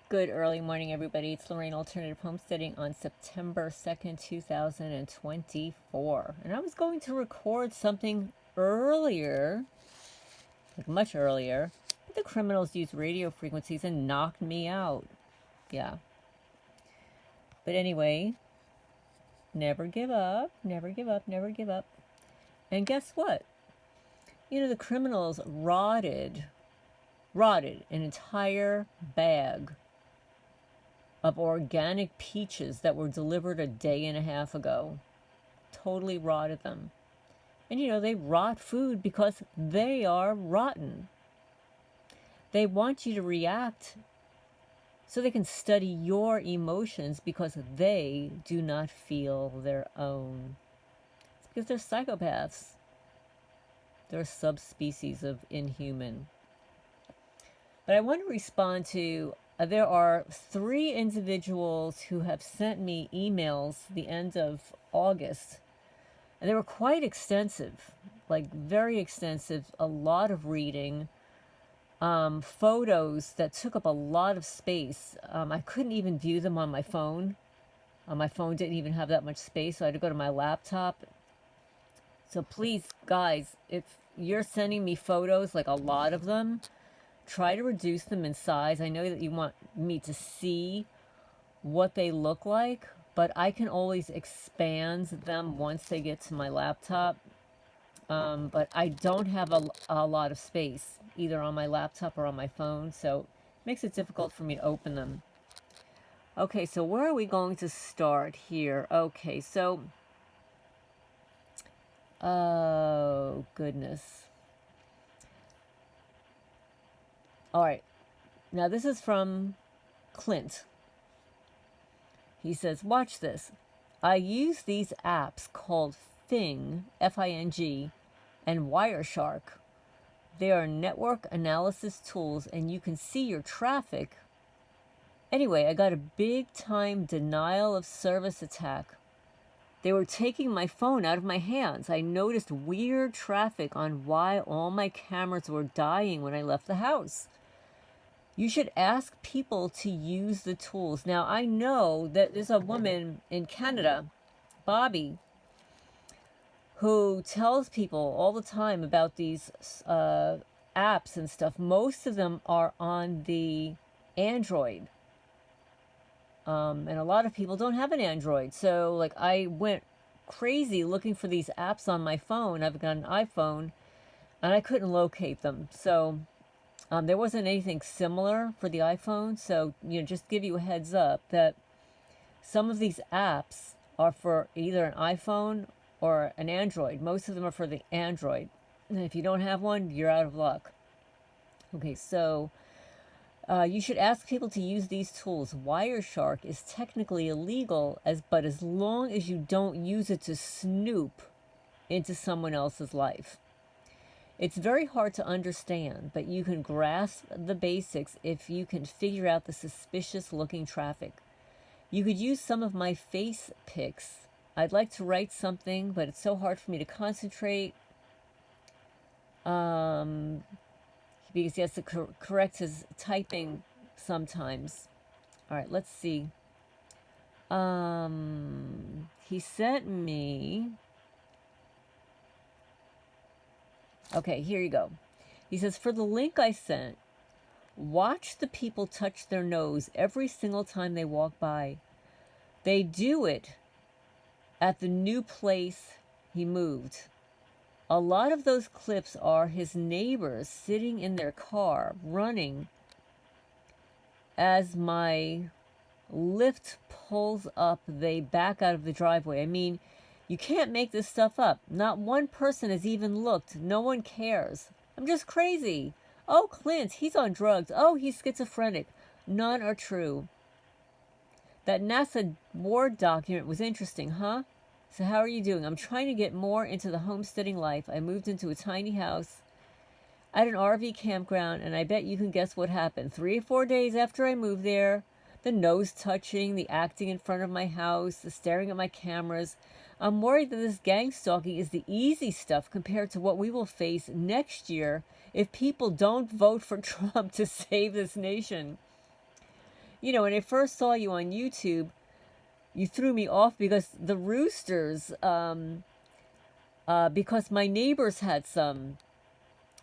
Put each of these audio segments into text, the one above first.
Good early morning, everybody. It's Lorraine Alternative Homesteading on September 2nd, 2024. And I was going to record something earlier, like much earlier, but the criminals used radio frequencies and knocked me out. Yeah. But anyway, never give up, never give up, never give up. And guess what? You know, the criminals rotted an entire bag of organic peaches that were delivered a day and a half ago. Totally rotted them. And you know, they rot food because they are rotten. They want you to react so they can study your emotions because they do not feel their own. It's because they're psychopaths. They're a subspecies of inhuman. But I want to respond to there are 3 individuals who have sent me emails the end of August, and they were quite extensive, like very extensive, a lot of reading, photos that took up a lot of space. I couldn't even view them on my phone. My phone didn't even have that much space, so I had to go to my laptop. So please, guys, if you're sending me photos, like a lot of them, try to reduce them in size. I know that you want me to see what they look like, but I can always expand them once they get to my laptop. But I don't have a lot of space, either on my laptop or on my phone, so it makes it difficult for me to open them. Okay, so where are we going to start here? Okay, so... oh, goodness. All right. Now, this is from Clint. He says, watch this. I use these apps called Fing, F-I-N-G, and Wireshark. They are network analysis tools, and you can see your traffic. Anyway, I got a big-time denial of service attack. They were taking my phone out of my hands. I noticed weird traffic on why all my cameras were dying when I left the house. You should ask people to use the tools. Now, I know that there's a woman in Canada, Bobby, who tells people all the time about these apps and stuff. Most of them are on the Android. And a lot of people don't have an Android. So, like, I went crazy looking for these apps on my phone. I've got an iPhone, and I couldn't locate them. So... there wasn't anything similar for the iPhone, so, you know, just give you a heads up that some of these apps are for either an iPhone or an Android. Most of them are for the Android. And if you don't have one, you're out of luck. Okay, so you should ask people to use these tools. Wireshark is technically illegal, but as long as you don't use it to snoop into someone else's life. It's very hard to understand, but you can grasp the basics if you can figure out the suspicious-looking traffic. You could use some of my face pics. I'd like to write something, but it's so hard for me to concentrate. Because he has to correct his typing sometimes. All right, let's see. He sent me... okay, here you go. He says, for the link I sent, watch the people touch their nose every single time they walk by. They do it at the new place he moved. A lot of those clips are his neighbors sitting in their car, running as my lift pulls up, they back out of the driveway. I mean, you can't make this stuff up. Not one person has even looked. No one cares. I'm just crazy. Oh, Clint, he's on drugs. Oh, he's schizophrenic. None are true. That NASA Ward document was interesting, huh? So how are you doing? I'm trying to get more into the homesteading life. I moved into a tiny house at an RV campground, and I bet you can guess what happened. 3 or 4 days after I moved there, the nose touching, the acting in front of my house, the staring at my cameras. I'm worried that this gang-stalking is the easy stuff compared to what we will face next year if people don't vote for Trump to save this nation. You know, when I first saw you on YouTube, you threw me off because the roosters, because my neighbors had some.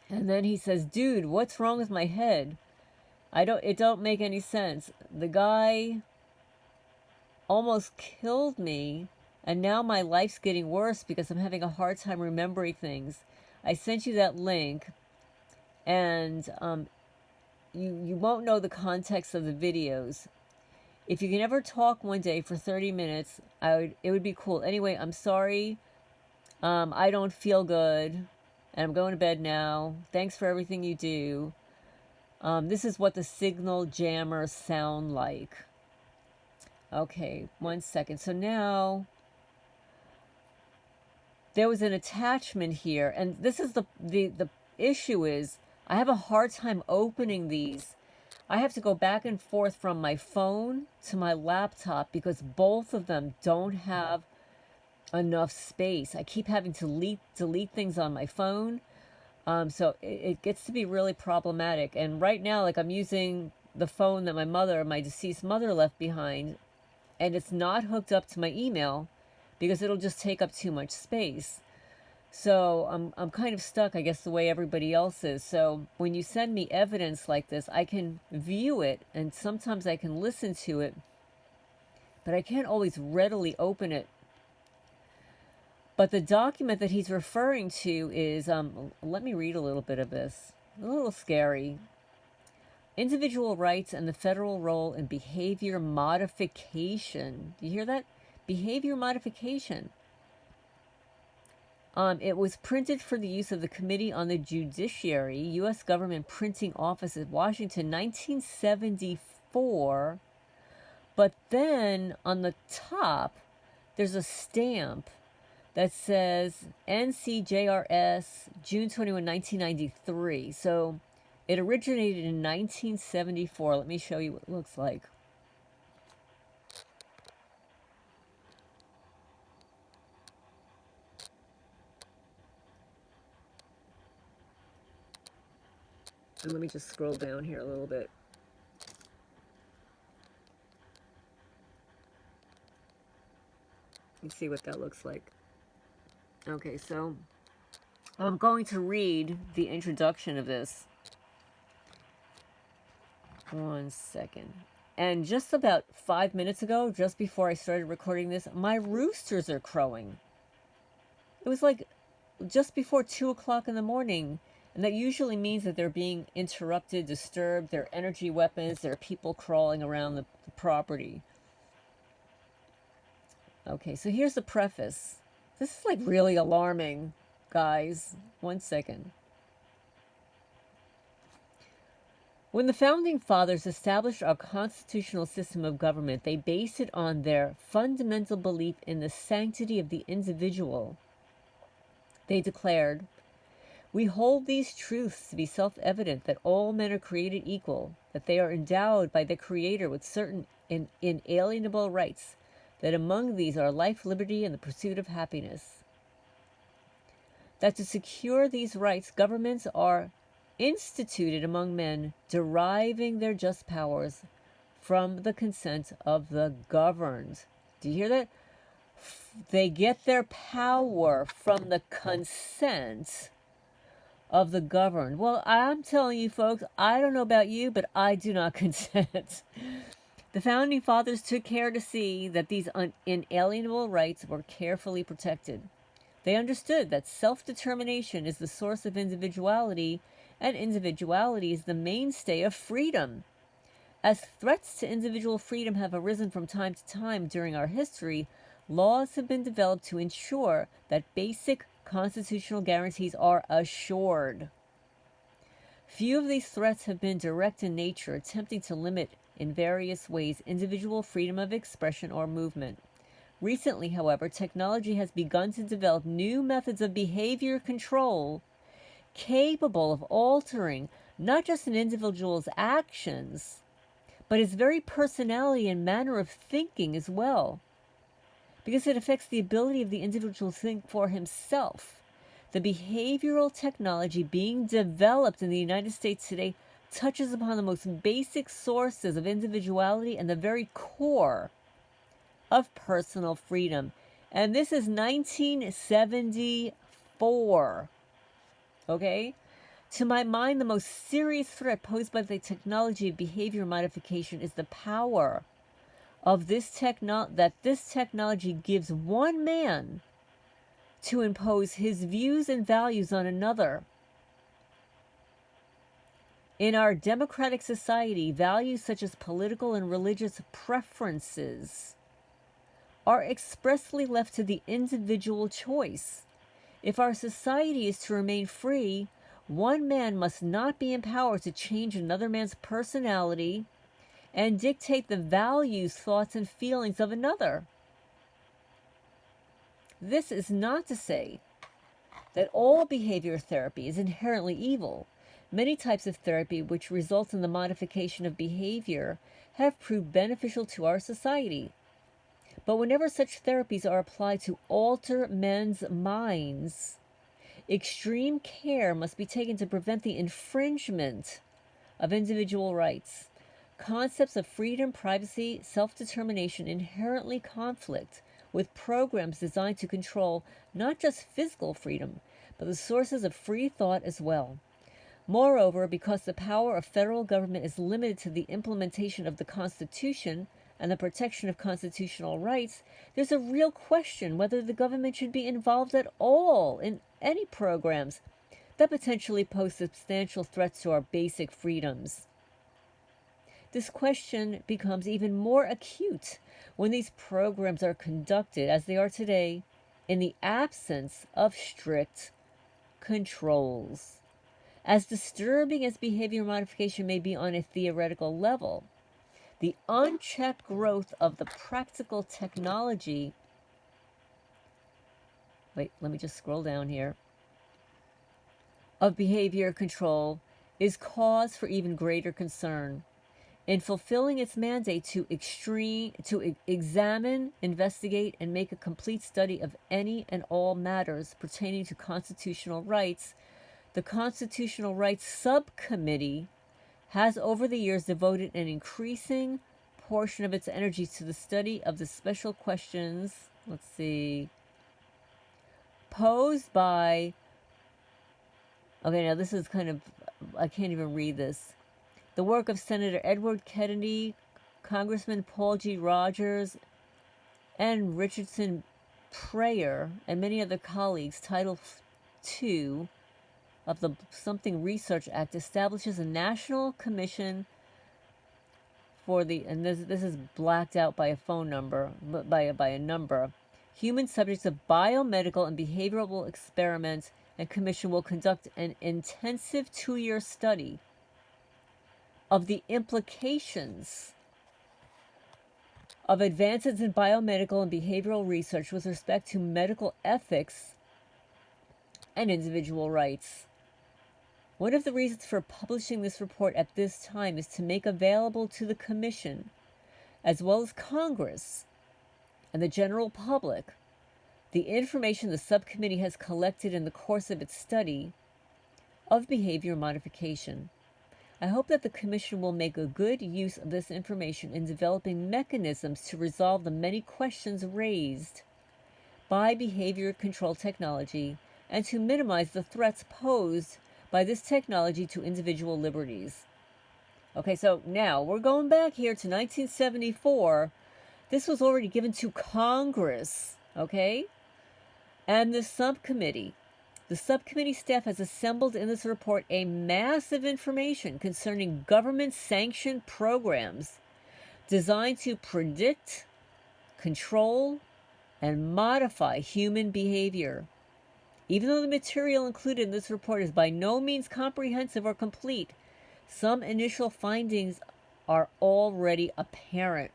And then he says, dude, what's wrong with my head? It don't make any sense. The guy almost killed me, and now my life's getting worse because I'm having a hard time remembering things. I sent you that link, and you won't know the context of the videos. If you can ever talk one day for 30 minutes, it would be cool. Anyway, I'm sorry. I don't feel good, and I'm going to bed now. Thanks for everything you do. This is what the signal jammers sound like. Okay, 1 second. So now there was an attachment here, and this is the issue is I have a hard time opening these. I have to go back and forth from my phone to my laptop because both of them don't have enough space. I keep having to delete things on my phone. So it gets to be really problematic. And right now, like, I'm using the phone that my deceased mother left behind, and it's not hooked up to my email because it'll just take up too much space. So I'm kind of stuck, I guess, the way everybody else is. So when you send me evidence like this, I can view it, and sometimes I can listen to it, but I can't always readily open it. But the document that he's referring to is, let me read a little bit of this. A little scary. Individual rights and the federal role in behavior modification. Do you hear that? Behavior modification. It was printed for the use of the Committee on the Judiciary, U.S. Government Printing Office at Washington, 1974. But then on the top, there's a stamp that says NCJRS, June 21, 1993. So it originated in 1974. Let me show you what it looks like. And let me just scroll down here a little bit. You see what that looks like. Okay, so I'm going to read the introduction of this. 1 second. And just about 5 minutes ago, just before I started recording this, my roosters are crowing. It was like just before 2 o'clock in the morning. And that usually means that they're being interrupted, disturbed, they're energy weapons, there are people crawling around the property. Okay, so here's the preface. This is like really alarming, guys. 1 second. When the Founding Fathers established our constitutional system of government, they based it on their fundamental belief in the sanctity of the individual. They declared, "We hold these truths to be self-evident, that all men are created equal, that they are endowed by the Creator with certain inalienable rights, that among these are life, liberty, and the pursuit of happiness. That to secure these rights, governments are instituted among men, deriving their just powers from the consent of the governed." Do you hear that? They get their power from the consent of the governed. Well, I'm telling you folks, I don't know about you, but I do not consent. The Founding Fathers took care to see that these inalienable rights were carefully protected. They understood that self-determination is the source of individuality, and individuality is the mainstay of freedom. As threats to individual freedom have arisen from time to time during our history, laws have been developed to ensure that basic constitutional guarantees are assured. Few of these threats have been direct in nature, attempting to limit in various ways individual freedom of expression or movement. Recently, however, technology has begun to develop new methods of behavior control capable of altering not just an individual's actions, but his very personality and manner of thinking as well, because it affects the ability of the individual to think for himself. The behavioral technology being developed in the United States today touches upon the most basic sources of individuality and the very core of personal freedom. And this is 1974. Okay? To my mind, the most serious threat posed by the technology of behavior modification is the power of this technology gives one man to impose his views and values on another. In our democratic society, values such as political and religious preferences are expressly left to the individual choice. If our society is to remain free, one man must not be empowered to change another man's personality and dictate the values, thoughts, and feelings of another. This is not to say that all behavior therapy is inherently evil. Many types of therapy which result in the modification of behavior have proved beneficial to our society. But whenever such therapies are applied to alter men's minds, extreme care must be taken to prevent the infringement of individual rights. Concepts of freedom, privacy, self-determination inherently conflict with programs designed to control not just physical freedom, but the sources of free thought as well. Moreover, because the power of federal government is limited to the implementation of the Constitution and the protection of constitutional rights, there's a real question whether the government should be involved at all in any programs that potentially pose substantial threats to our basic freedoms. This question becomes even more acute when these programs are conducted, as they are today, in the absence of strict controls. As disturbing as behavior modification may be on a theoretical level, the unchecked growth of the practical technology, let me just scroll down here, of behavior control is cause for even greater concern. In fulfilling its mandate to examine, investigate, and make a complete study of any and all matters pertaining to constitutional rights, the Constitutional Rights Subcommittee has over the years devoted an increasing portion of its energy to the study of the special questions, posed by, now this is kind of, I can't even read this. The work of Senator Edward Kennedy, Congressman Paul G. Rogers, and Richardson Pryor, and many other colleagues. Title II of the Something Research Act establishes a national commission for the, and this is blacked out by a phone number, by a number, human subjects of biomedical and behavioral experiments, and commission will conduct an intensive 2-year study of the implications of advances in biomedical and behavioral research with respect to medical ethics and individual rights. One of the reasons for publishing this report at this time is to make available to the Commission, as well as Congress and the general public, the information the subcommittee has collected in the course of its study of behavior modification. I hope that the Commission will make a good use of this information in developing mechanisms to resolve the many questions raised by behavior control technology and to minimize the threats posed by this technology to individual liberties. Okay, so now we're going back here to 1974. This was already given to Congress, okay? And the subcommittee. The subcommittee staff has assembled in this report a massive information concerning government-sanctioned programs designed to predict, control, and modify human behavior. Even though the material included in this report is by no means comprehensive or complete, some initial findings are already apparent.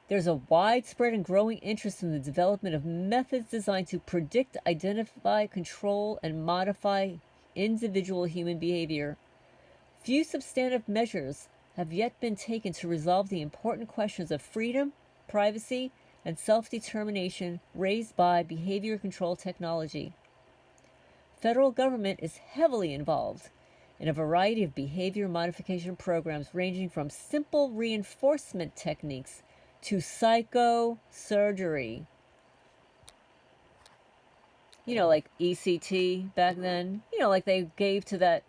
There's a widespread and growing interest in the development of methods designed to predict, identify, control, and modify individual human behavior. Few substantive measures have yet been taken to resolve the important questions of freedom, privacy, and self-determination raised by behavior control technology. Federal government is heavily involved in a variety of behavior modification programs ranging from simple reinforcement techniques to psychosurgery. You know, like ECT back then. You know, like they gave to that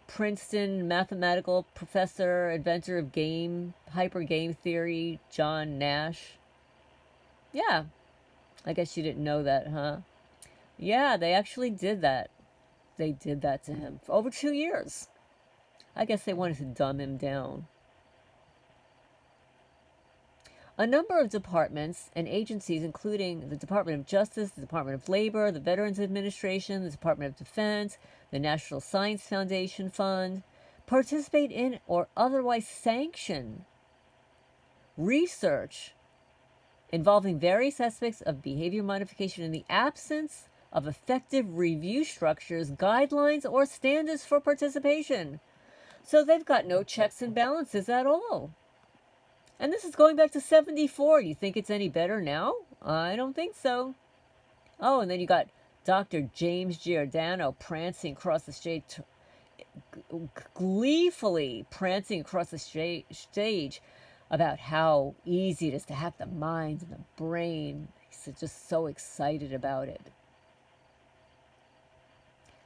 Princeton mathematical professor, inventor of hyper game theory, John Nash. Yeah, I guess you didn't know that, huh? Yeah, they actually did that. They did that to him for over 2 years. I guess they wanted to dumb him down. A number of departments and agencies, including the Department of Justice, the Department of Labor, the Veterans Administration, the Department of Defense, the National Science Foundation Fund, participate in or otherwise sanction research involving various aspects of behavior modification in the absence of effective review structures, guidelines, or standards for participation. So they've got no checks and balances at all. And this is going back to 74. Do you think it's any better now? I don't think so. Oh, and then you got Dr. James Giordano prancing across the stage, gleefully prancing across the stage about how easy it is to hack the mind and the brain. He's just so excited about it.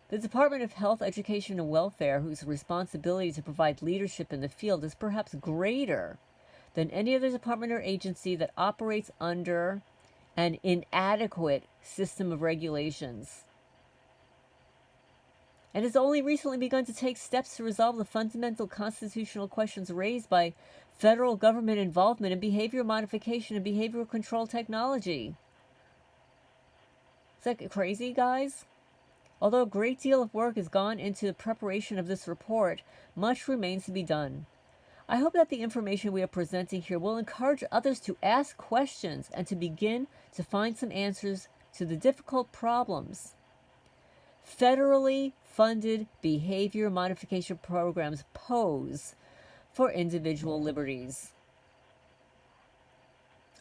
The Department of Health, Education, and Welfare, whose responsibility to provide leadership in the field is perhaps greater than any other department or agency that operates under an inadequate system of regulations, and has only recently begun to take steps to resolve the fundamental constitutional questions raised by federal government involvement in behavior modification and behavioral control technology. Is that crazy, guys? Although a great deal of work has gone into the preparation of this report, much remains to be done. I hope that the information we are presenting here will encourage others to ask questions and to begin to find some answers to the difficult problems federally funded behavior modification programs pose for individual liberties.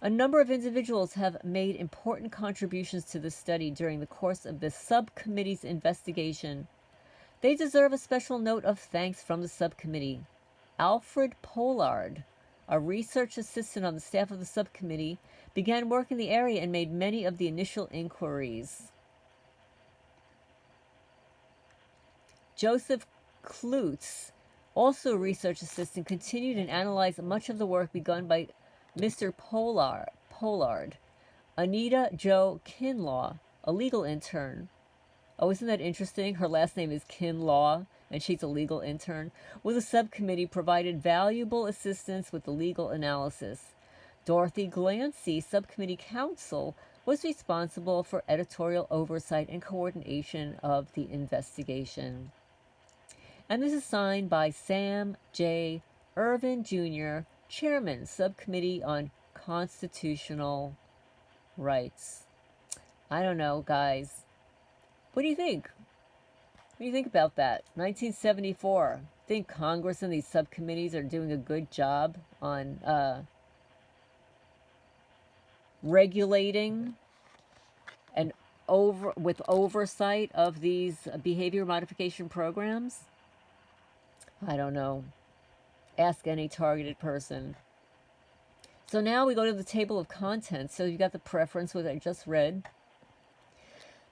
A number of individuals have made important contributions to this study during the course of the subcommittee's investigation. They deserve a special note of thanks from the subcommittee. Alfred Pollard, a research assistant on the staff of the subcommittee, began work in the area and made many of the initial inquiries. Joseph Klutz, also a research assistant, continued and analyzed much of the work begun by Mr. Pollard. Anita Jo Kinlaw, a legal intern. Oh, isn't that interesting? Her last name is Kinlaw, and she's a legal intern. With the subcommittee, provided valuable assistance with the legal analysis. Dorothy Glancy, subcommittee counsel, was responsible for editorial oversight and coordination of the investigation. And this is signed by Sam J. Irvin, Jr., Chairman, Subcommittee on Constitutional Rights. I don't know, guys. What do you think? What do you think about that? 1974. Think Congress and these subcommittees are doing a good job on regulating and with oversight of these behavior modification programs? I don't know. Ask any targeted person. So now we go to the table of contents. So you've got the preference, which I just read.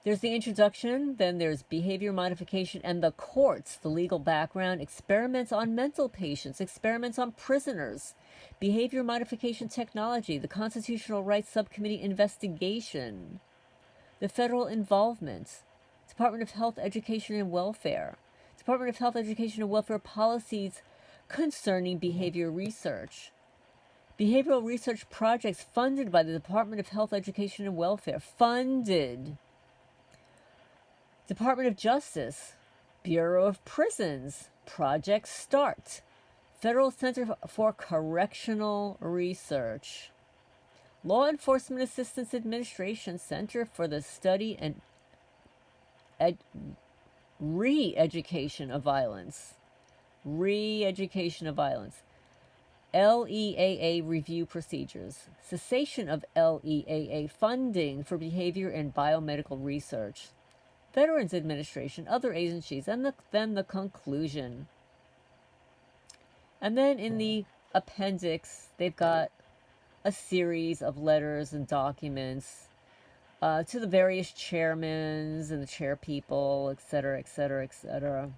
There's the introduction, then there's behavior modification and the courts, the legal background, experiments on mental patients, experiments on prisoners, behavior modification technology, the Constitutional Rights Subcommittee investigation, the federal involvement, Department of Health, Education, and Welfare, Department of Health, Education, and Welfare policies concerning behavior research, behavioral research projects funded by the Department of Health, Education, and Welfare, funded. Department of Justice, Bureau of Prisons, Project START, Federal Center for Correctional Research, Law Enforcement Assistance Administration, Center for the Study and Re-Education of Violence, LEAA review procedures, cessation of LEAA funding for behavior and biomedical research, Veterans Administration, other agencies, and then the conclusion. And then in the appendix, they've got a series of letters and documents to the various chairmen and the chair people, etc., etc., etc.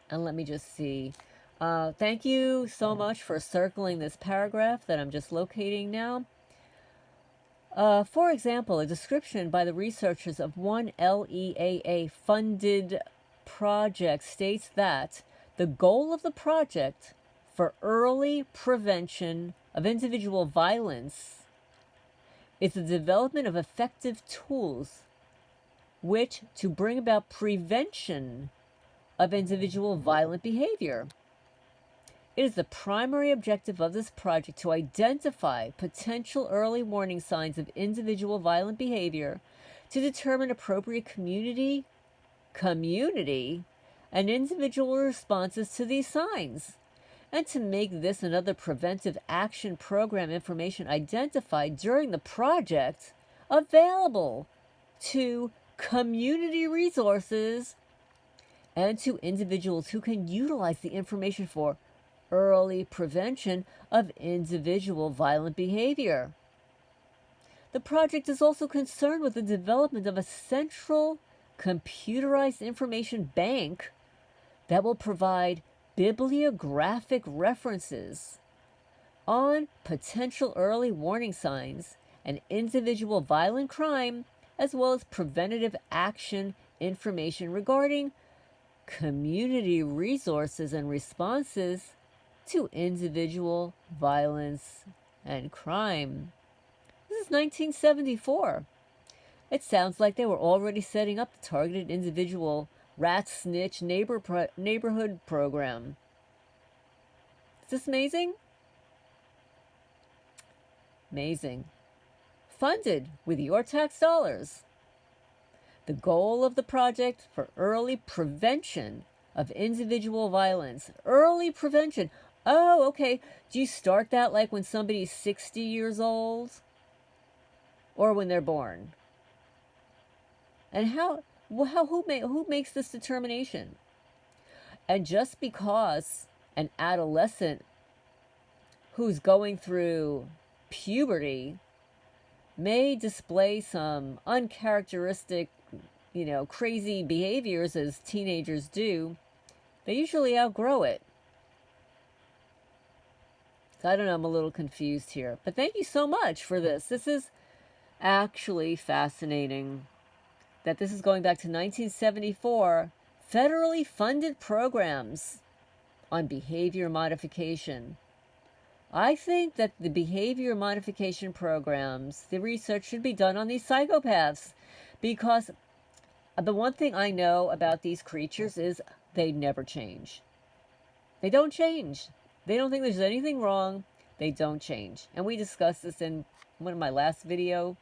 And let me just see. Thank you so much for circling this paragraph that I'm just locating now. For example, a description by the researchers of one LEAA funded project states that the goal of the project for early prevention of individual violence is the development of effective tools which to bring about prevention of individual violent behavior. It is the primary objective of this project to identify potential early warning signs of individual violent behavior, to determine appropriate community, and individual responses to these signs, and to make this and other preventive action program information identified during the project available to community resources and to individuals who can utilize the information for early prevention of individual violent behavior. The project is also concerned with the development of a central computerized information bank that will provide bibliographic references on potential early warning signs and individual violent crime, as well as preventative action information regarding community resources and responses to individual violence and crime. This is 1974. It sounds like they were already setting up the targeted individual rat snitch neighborhood program. Is this amazing? Amazing. Funded with your tax dollars. The goal of the project for early prevention of individual violence. Early prevention. Oh, okay. Do you start that like when somebody's 60 years old? Or when they're born? And who makes this determination? And just because an adolescent who's going through puberty may display some uncharacteristic, crazy behaviors as teenagers do, they usually outgrow it. So I don't know, I'm a little confused here. But thank you so much for this. This is actually fascinating that this is going back to 1974. Federally funded programs on behavior modification. I think that the behavior modification programs, the research should be done on these psychopaths, because the one thing I know about these creatures is they never change. They don't change. They don't think there's anything wrong. They don't change. And we discussed this in one of my last video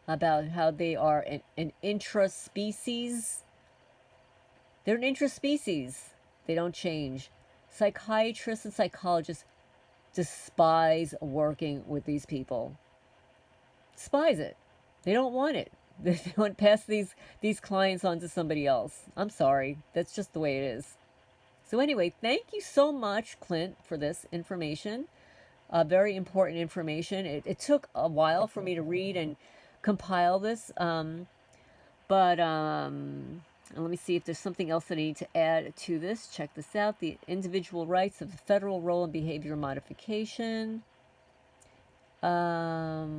about how they are an intraspecies. They're an intraspecies. They don't change. Psychiatrists and psychologists despise working with these people. Despise it. They don't want it. They want to pass these clients on to somebody else. I'm sorry. That's just the way it is. So anyway, thank you so much, Clint, for this information. Very important information. It took a while for me to read and compile this. But let me see if there's something else that I need to add to this. Check this out. The individual rights of the federal role in behavior modification. And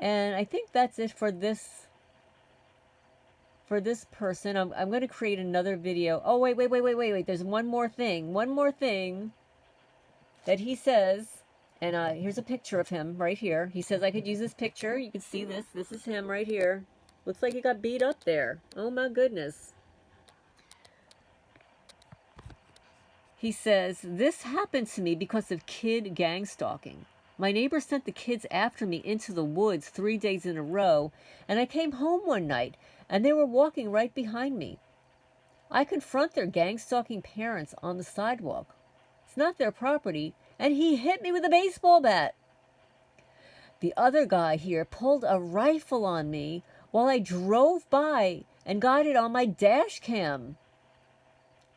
I think that's it for this person. I'm going to create another video. Oh, wait. There's one more thing that he says. And here's a picture of him right here. He says I could use this picture. You can see this. This is him right here. Looks like he got beat up there. Oh my goodness. He says, this happened to me because of kid gang stalking. My neighbor sent the kids after me into the woods 3 days in a row, and I came home one night, and they were walking right behind me. I confront their gang stalking parents on the sidewalk. It's not their property, and he hit me with a baseball bat. The other guy here pulled a rifle on me while I drove by and got it on my dash cam.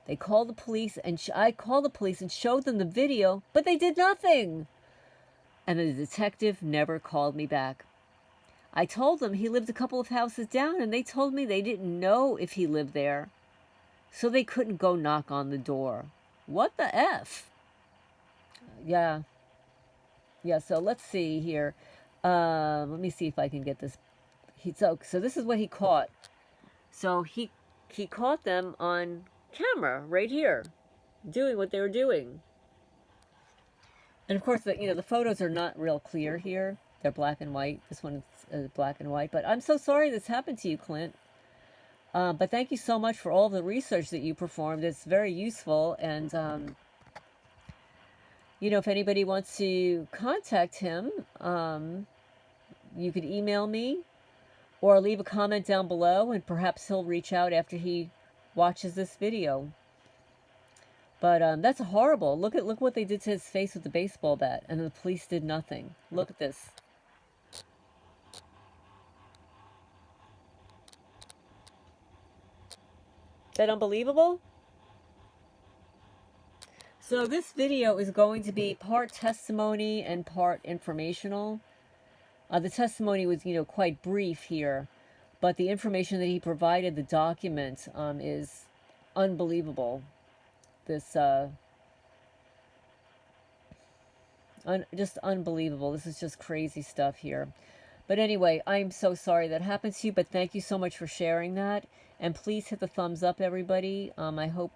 They called the police, and I called the police and showed them the video, but they did nothing. And the detective never called me back. I told them he lived a couple of houses down, and they told me they didn't know if he lived there, so they couldn't go knock on the door. What the F? Yeah, so let's see here. Let me see if I can get this. So this is what he caught. So he caught them on camera right here, doing what they were doing. And of course, the photos are not real clear here. They're black and white. This one is black and white. But I'm so sorry this happened to you, Clint. But thank you so much for all the research that you performed. It's very useful. And, if anybody wants to contact him, you could email me or leave a comment down below, and perhaps he'll reach out after he watches this video. But that's horrible. Look what they did to his face with the baseball bat, and the police did nothing. Look at this. Is that unbelievable? So this video is going to be part testimony and part informational. The testimony was, quite brief here, but the information that he provided, the document, is unbelievable. This, just unbelievable. This is just crazy stuff here. But anyway, I'm so sorry that happened to you, but thank you so much for sharing that. And please hit the thumbs up, everybody. I hope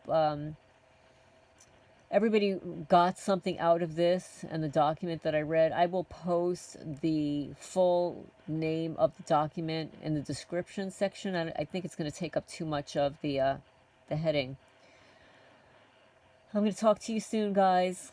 everybody got something out of this and the document that I read. I will post the full name of the document in the description section. I think it's going to take up too much of the heading. I'm going to talk to you soon, guys.